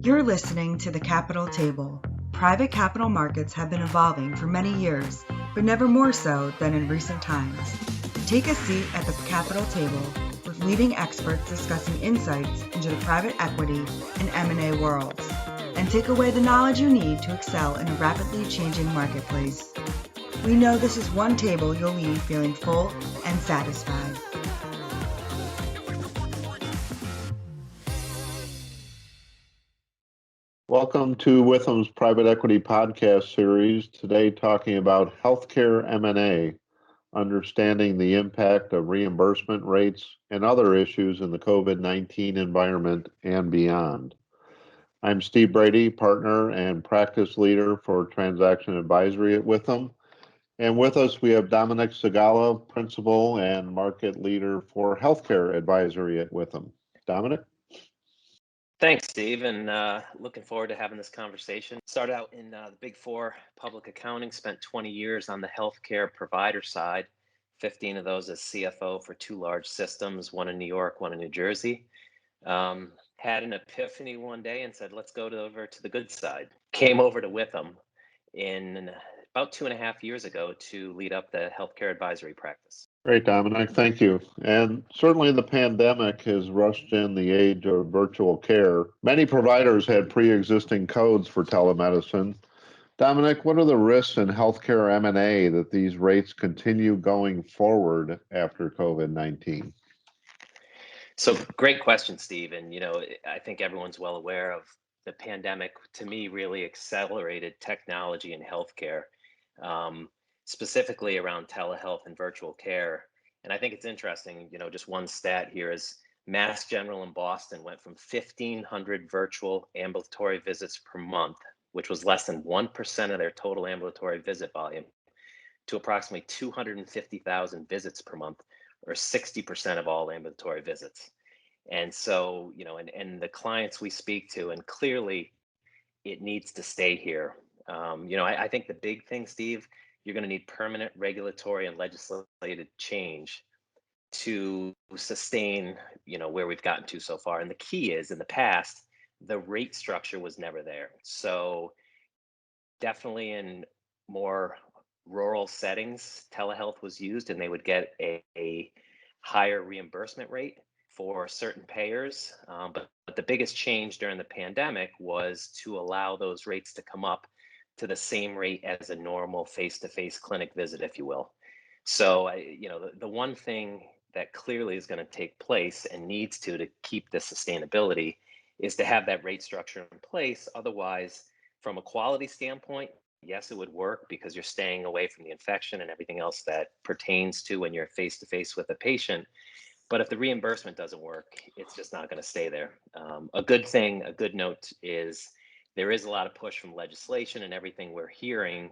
You're listening to The Capital Table. Private capital markets have been evolving for many years, but never more so than in recent times. Take a seat at the Capital Table with leading experts discussing insights into the private equity and M&A worlds, and take away the knowledge you need to excel in a rapidly changing marketplace. We know this is one table you'll leave feeling full and satisfied. Welcome to Witham's Private Equity Podcast Series, today talking about healthcare M&A, understanding the impact of reimbursement rates and other issues in the COVID-19 environment and beyond. I'm Steve Brady, partner and practice leader for transaction advisory at Witham. And with us, we have Dominic Segala, principal and market leader for healthcare advisory at Witham. Dominic? Thanks, Steve, and looking forward to having this conversation. Started out in the Big Four public accounting, spent 20 years on the healthcare provider side, 15 of those as CFO for two large systems, one in New York, one in New Jersey. Had an epiphany one day and said, let's go over to the good side. Came over to Witham in about 2.5 years ago to lead up the healthcare advisory practice. Great, Dominic. Thank you. And certainly the pandemic has rushed in the age of virtual care. Many providers had pre-existing codes for telemedicine. Dominic, what are the risks in healthcare M&A that these rates continue going forward after COVID-19? So great question, Steve. And, I think everyone's well aware of the pandemic, to me, really accelerated technology in healthcare. Specifically around telehealth and virtual care. And I think it's interesting, just one stat here is Mass General in Boston went from 1,500 virtual ambulatory visits per month, which was less than 1% of their total ambulatory visit volume, to approximately 250,000 visits per month, or 60% of all ambulatory visits. And so, and the clients we speak to, and clearly it needs to stay here. I think the big thing, Steve, you're going to need permanent regulatory and legislative change to sustain, where we've gotten to so far. And the key is, in the past, the rate structure was never there. So definitely in more rural settings, telehealth was used, and they would get a higher reimbursement rate for certain payers. But the biggest change during the pandemic was to allow those rates to come up to the same rate as a normal face-to-face clinic visit, if you will. So, the one thing that clearly is going to take place and needs to keep the sustainability is to have that rate structure in place. Otherwise, from a quality standpoint, yes, it would work because you're staying away from the infection and everything else that pertains to when you're face-to-face with a patient. But if the reimbursement doesn't work, it's just not going to stay there. A good note is there is a lot of push from legislation, and everything we're hearing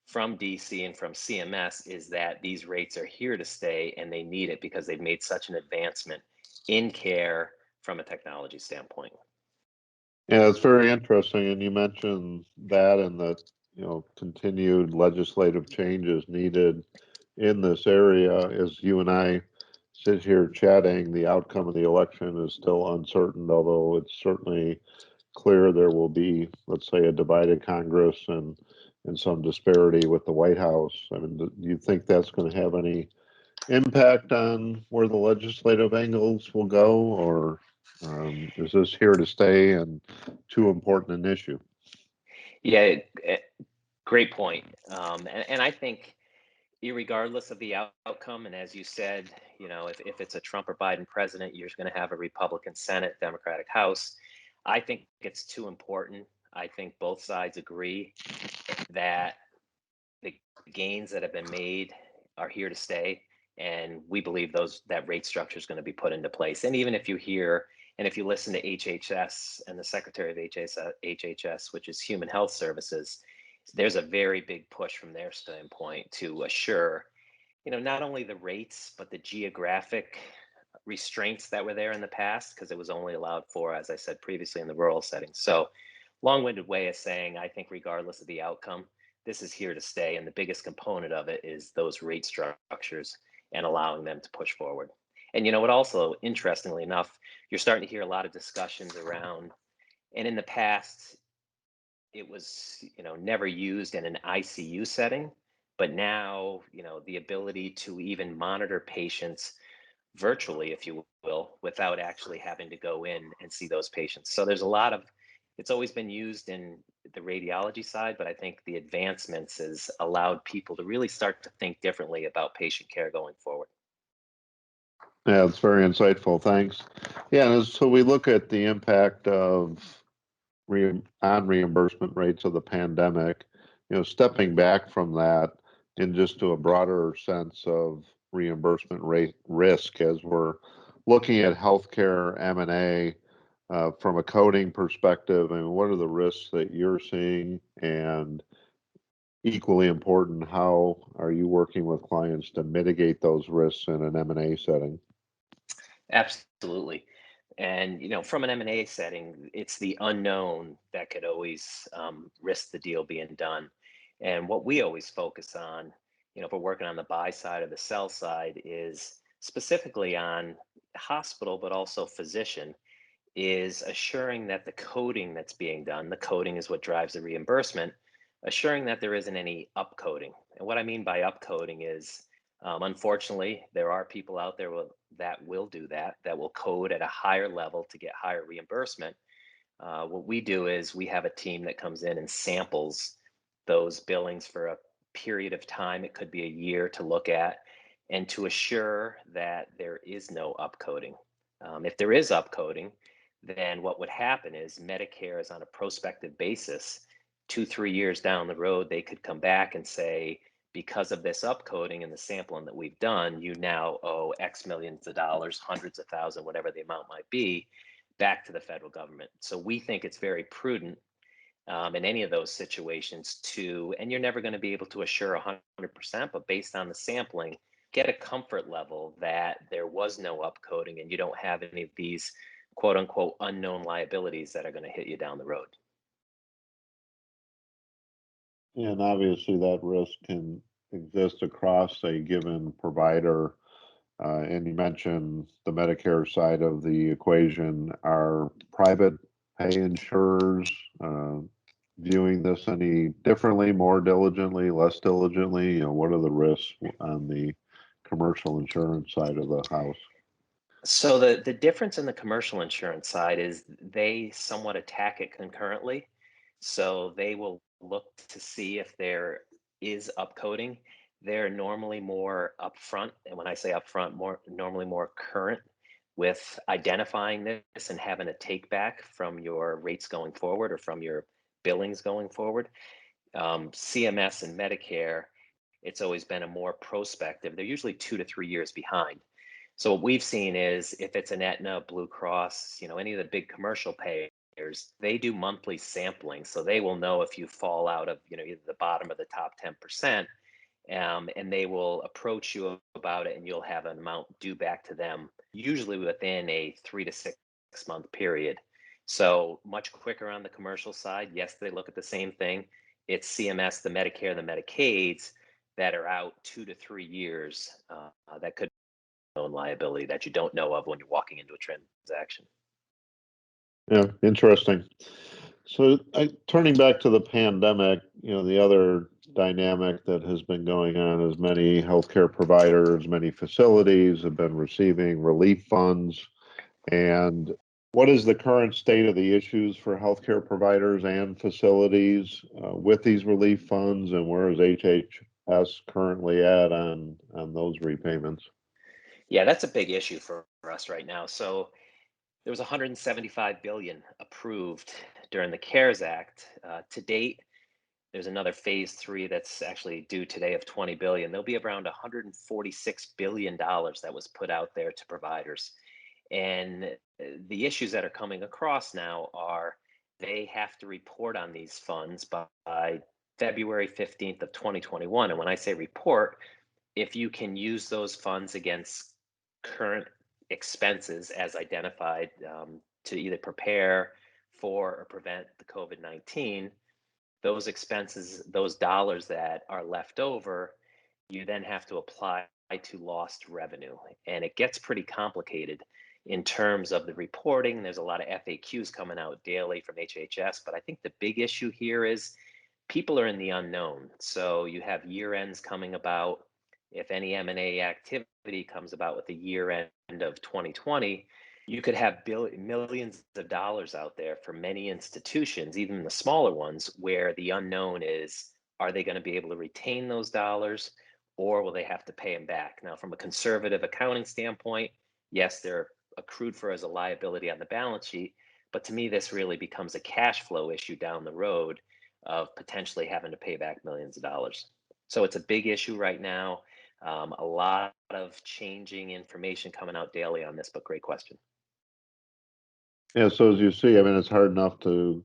from DC and from CMS is that these rates are here to stay, and they need it because they've made such an advancement in care from a technology standpoint. Yeah, it's very interesting. And you mentioned that and the continued legislative changes needed in this area. As you and I sit here chatting, the outcome of the election is still uncertain, although it's certainly clear there will be, let's say, a divided Congress and some disparity with the White House. I mean, do you think that's going to have any impact on where the legislative angles will go, or is this here to stay and too important an issue? Yeah, great point. And I think irregardless of the outcome, and as you said, if it's a Trump or Biden president, you're going to have a Republican Senate, Democratic House. I think it's too important. I think both sides agree that the gains that have been made are here to stay. And we believe that rate structure is going to be put into place. And even if you hear, and if you listen to HHS and the Secretary of HHS, which is Human Health Services, there's a very big push from their standpoint to assure, not only the rates, but the geographic restraints that were there in the past, because it was only allowed for, as I said previously, in the rural setting. So long-winded way of saying, I think regardless of the outcome, this is here to stay. And the biggest component of it is those rate structures and allowing them to push forward. And what also, interestingly enough, you're starting to hear a lot of discussions around And in the past, it was, never used in an ICU setting, but now, the ability to even monitor patients virtually, if you will, without actually having to go in and see those patients. So there's a lot of, it's always been used in the radiology side, but I think the advancements has allowed people to really start to think differently about patient care going forward. Yeah, it's very insightful. Thanks. Yeah, and so we look at the impact of on reimbursement rates of the pandemic, stepping back from that and just to a broader sense of reimbursement rate risk as we're looking at healthcare M&A from a coding perspective. I mean, what are the risks that you're seeing? And equally important, how are you working with clients to mitigate those risks in an M&A setting? Absolutely. And from an M&A setting, it's the unknown that could always risk the deal being done. And what we always focus on, if we're working on the buy side or the sell side, is specifically on hospital, but also physician, is assuring that the coding that's being done, the coding is what drives the reimbursement, assuring that there isn't any upcoding. And what I mean by upcoding is, unfortunately, there are people out there that will do that, that will code at a higher level to get higher reimbursement. What we do is we have a team that comes in and samples those billings for a period of time. It could be a year to look at and to assure that there is no upcoding. If there is upcoding, then what would happen is Medicare is on a prospective basis. 2, 3 years down the road, they could come back and say, because of this upcoding and the sampling that we've done, you now owe X millions of dollars, hundreds of thousands, whatever the amount might be, back to the federal government. So we think it's very prudent in any of those situations and you're never going to be able to assure 100%, but based on the sampling, get a comfort level that there was no upcoding and you don't have any of these quote unquote unknown liabilities that are going to hit you down the road. And obviously that risk can exist across a given provider. And you mentioned the Medicare side of the equation. Are private pay insurers viewing this any differently, more diligently, less diligently? What are the risks on the commercial insurance side of the house? So the difference in the commercial insurance side is they somewhat attack it concurrently. So they will look to see if there is upcoding. They're normally more upfront, and when I say upfront, normally more current with identifying this and having a take back from your rates going forward or from your billings going forward. CMS and Medicare, it's always been a more prospective. They're usually 2 to 3 years behind. So what we've seen is if it's an Aetna, Blue Cross, any of the big commercial payers, they do monthly sampling. So they will know if you fall out of, either the bottom of the top 10%, and they will approach you about it and you'll have an amount due back to them, usually within a 3 to 6 month period. So much quicker on the commercial side. Yes, they look at the same thing. It's CMS, the Medicare, the Medicaids that are out 2 to 3 years that could own liability that you don't know of when you're walking into a transaction. Yeah, interesting. So, turning back to the pandemic, the other dynamic that has been going on is many healthcare providers, many facilities have been receiving relief funds. And what is the current state of the issues for healthcare providers and facilities with these relief funds, and where is HHS currently at on those repayments? Yeah, that's a big issue for us right now. So there was 175 billion approved during the CARES Act. To date, there's another phase 3 that's actually due today of 20 billion. There'll be around 146 billion dollars that was put out there to providers. And the issues that are coming across now are they have to report on these funds by February 15th of 2021. And when I say report, if you can use those funds against current expenses as identified to either prepare for or prevent the COVID-19, those expenses, those dollars that are left over, you then have to apply to lost revenue. And it gets pretty complicated. in terms of the reporting. There's a lot of FAQs coming out daily from HHS, but I think the big issue here is people are in the unknown. So you have year ends coming about. If any M&A activity comes about with the year end of 2020, you could have millions of dollars out there for many institutions, even the smaller ones, where the unknown is, are they going to be able to retain those dollars, or will they have to pay them back? Now, from a conservative accounting standpoint, yes, they're accrued for as a liability on the balance sheet, but to me, this really becomes a cash flow issue down the road of potentially having to pay back millions of dollars. So it's a big issue right now. A lot of changing information coming out daily on this, but great question. Yeah, so as you see, I mean, it's hard enough to,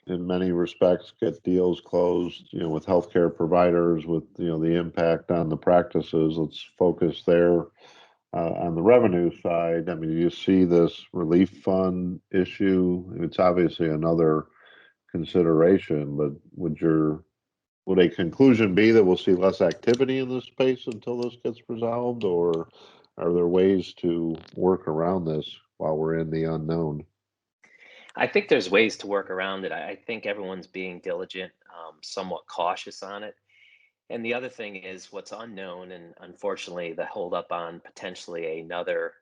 in many respects, get deals closed, with healthcare providers, with, the impact on the practices. Let's focus there on the revenue side. I mean, you see this relief fund issue. It's obviously another consideration, but would a conclusion be that we'll see less activity in this space until this gets resolved, or are there ways to work around this while we're in the unknown? I think there's ways to work around it. I think everyone's being diligent, somewhat cautious on it. And the other thing is what's unknown, and unfortunately, the holdup on potentially another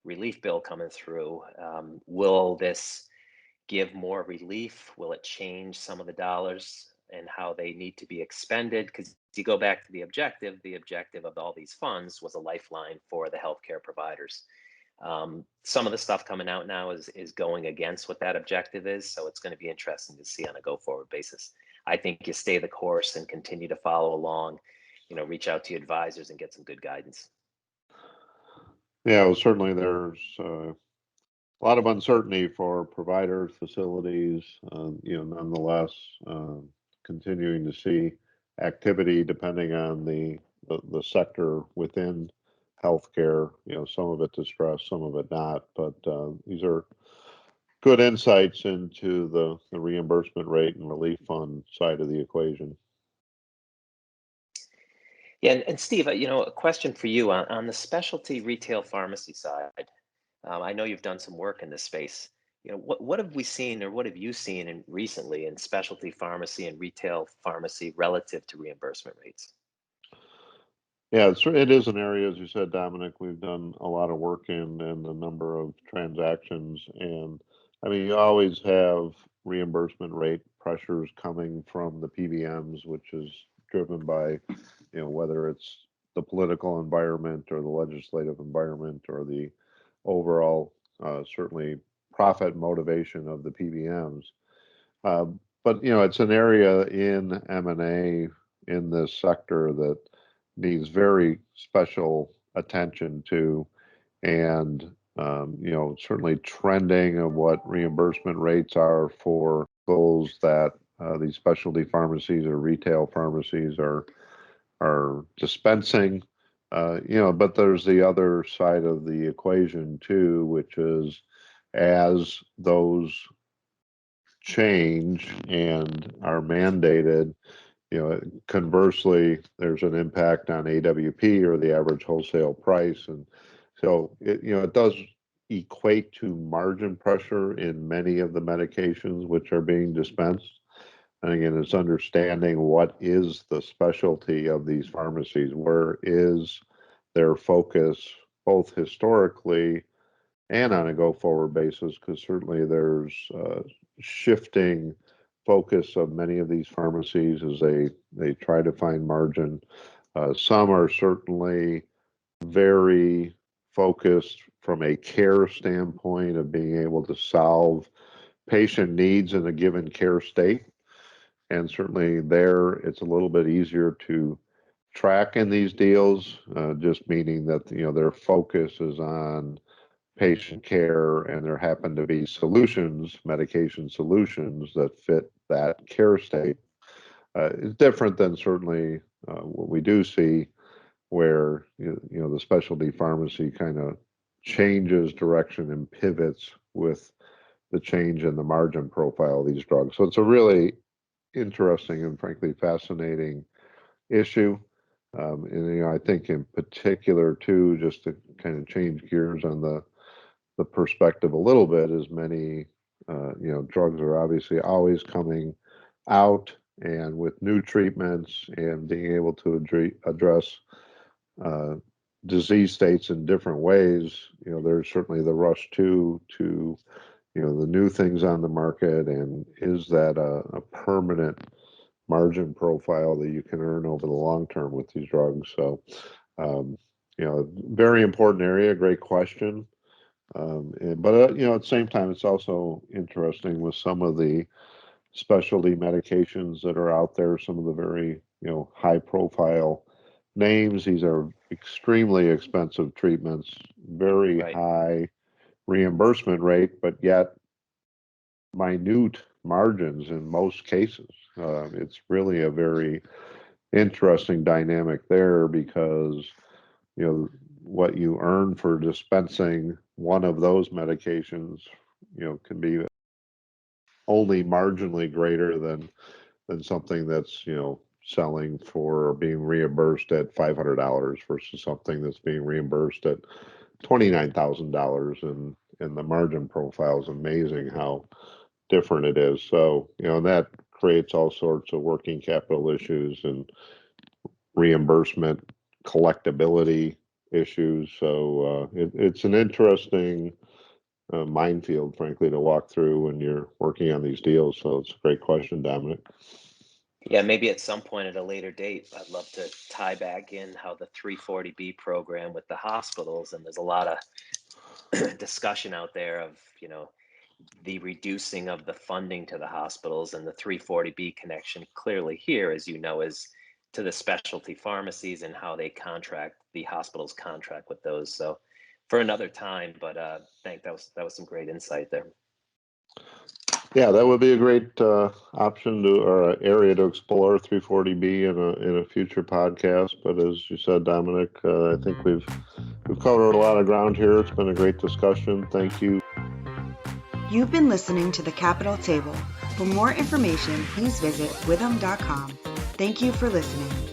relief bill coming through. Will this give more relief? Will it change some of the dollars and how they need to be expended? Because you go back to the objective of all these funds was a lifeline for the healthcare providers. Some of the stuff coming out now is going against what that objective is, so it's going to be interesting to see on a go forward basis. I think you stay the course and continue to follow along, reach out to your advisors and get some good guidance. Yeah, well, certainly there's a lot of uncertainty for providers, facilities, nonetheless, continuing to see activity depending on the sector within healthcare. Some of it distressed, some of it not. But these are good insights into the reimbursement rate and relief fund side of the equation. Yeah, and Steve, a question for you on the specialty retail pharmacy side. I know you've done some work in this space. What have we seen, or what have you seen recently in specialty pharmacy and retail pharmacy relative to reimbursement rates? Yeah, it is an area, as you said, Dominic, we've done a lot of work in, and a number of transactions. And I mean, you always have reimbursement rate pressures coming from the PBMs, which is driven by, whether it's the political environment or the legislative environment or the overall, certainly profit motivation of the PBMs. Uh, but it's an area in M&A in this sector that needs very special attention to, and certainly trending of what reimbursement rates are for goals that these specialty pharmacies or retail pharmacies are dispensing. But there's the other side of the equation too, which is as those change and are mandated, conversely, there's an impact on AWP, or the average wholesale price. And so it does equate to margin pressure in many of the medications which are being dispensed. And again, it's understanding what is the specialty of these pharmacies, where is their focus, both historically and on a go forward basis, because certainly there's shifting focus of many of these pharmacies as they try to find margin. Some are certainly very focused from a care standpoint of being able to solve patient needs in a given care state. And certainly there, it's a little bit easier to track in these deals, just meaning that, their focus is on patient care, and there happen to be solutions, medication solutions that fit that care state. It's different than certainly what we do see, where the specialty pharmacy kind of changes direction and pivots with the change in the margin profile of these drugs. So it's a really interesting and frankly fascinating issue. And I think in particular too, just to kind of change gears on the the perspective a little bit is many, drugs are obviously always coming out, and with new treatments and being able to address uh, disease states in different ways, there's certainly the rush to the new things on the market, and is that a permanent margin profile that you can earn over the long term with these drugs? So, um, very important area, great question. But at the same time, it's also interesting with some of the specialty medications that are out there, some of the very, high profile names. These are extremely expensive treatments, very Right. high reimbursement rate, but yet minute margins in most cases. It's really a very interesting dynamic there, because what you earn for dispensing one of those medications can be only marginally greater than something that's selling for or being reimbursed at $500 versus something that's being reimbursed at $29,000, and the margin profile is amazing how different it is. So that creates all sorts of working capital issues and reimbursement collectability issues. So it's an interesting minefield, frankly, to walk through when you're working on these deals. So it's a great question, Dominic. Yeah, maybe at some point at a later date, I'd love to tie back in how the 340B program with the hospitals, and there's a lot of discussion out there of, the reducing of the funding to the hospitals, and the 340B connection clearly here, as you know, is to the specialty pharmacies and how they contract, the hospitals contract with those. So for another time, but I think that was some great insight there. Yeah, that would be a great option or area to explore, 340B in a future podcast. But as you said, Dominic, I think we've covered a lot of ground here. It's been a great discussion. Thank you. You've been listening to The Capital Table. For more information, please visit withum.com. Thank you for listening.